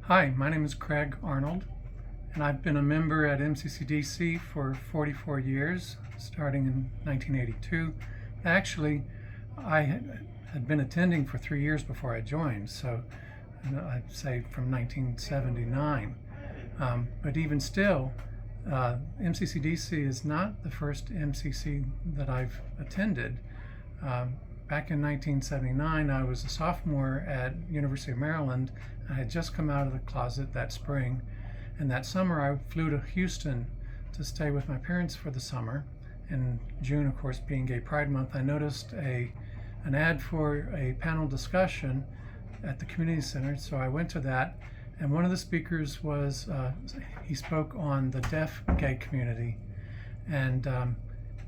Hi, my name is Craig Arnold, and I've been a member at MCCDC for 44 years, starting in 1982. Actually, I had been attending for 3 years before I joined, so I'd say from 1979. But even still, MCCDC is not the first MCC that I've attended. Back in 1979, I was a sophomore at University of Maryland. I had just come out of the closet that spring, and that summer I flew to Houston to stay with my parents for the summer. In June, of course, being Gay Pride Month, I noticed an ad for a panel discussion at the community center, so I went to that, and one of the speakers was, he spoke on the deaf gay community, and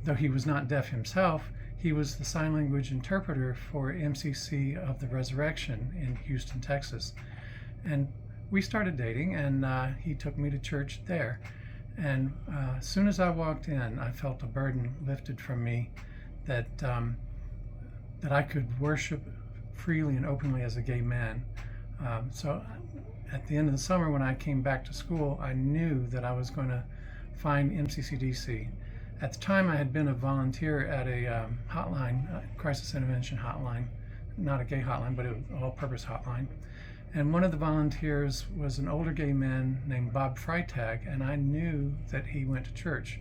though he was not deaf himself, he was the sign language interpreter for MCC of the Resurrection in Houston, Texas. And we started dating, and he took me to church there. And as soon as I walked in, I felt a burden lifted from me that I could worship freely and openly as a gay man. So at the end of the summer, when I came back to school, I knew that I was going to find MCCDC. At the time, I had been a volunteer at a hotline, crisis intervention hotline, not a gay hotline, but an all-purpose hotline. And one of the volunteers was an older gay man named Bob Freitag, and I knew that he went to church.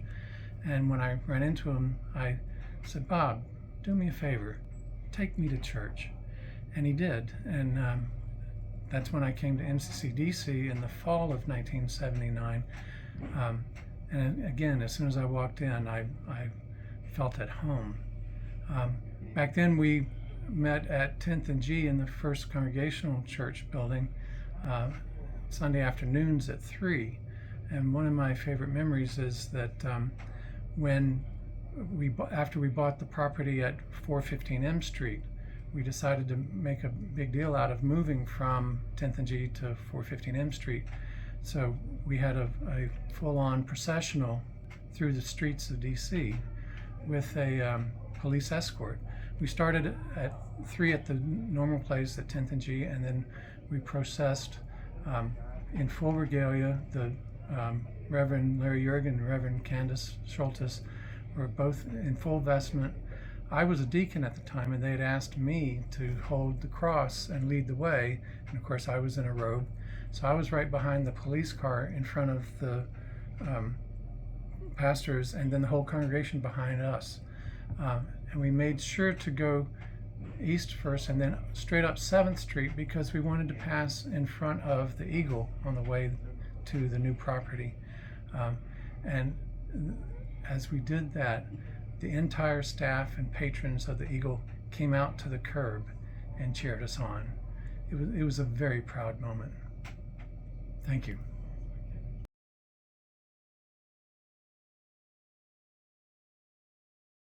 And when I ran into him, I said, "Bob, do me a favor, take me to church." And he did. And that's when I came to MCCDC in the fall of 1979. And again, as soon as I walked in, I felt at home. Back then, we met at 10th and G in the First Congregational Church building, Sunday afternoons at 3. And one of my favorite memories is that after we bought the property at 415 M Street, we decided to make a big deal out of moving from 10th and G to 415 M Street. So we had a full-on processional through the streets of DC with a police escort. We started at 3 at the normal place at 10th and G, and then we processed in full regalia. The Reverend Larry Jurgen and Reverend Candace Schultes were both in full vestment. I was a deacon at the time, and they had asked me to hold the cross and lead the way, and of course I was in a robe. So I was right behind the police car in front of the pastors, and then the whole congregation behind us. And we made sure to go east first and then straight up 7th Street because we wanted to pass in front of the Eagle on the way to the new property. And as we did that, the entire staff and patrons of the Eagle came out to the curb and cheered us on. It was a very proud moment. Thank you.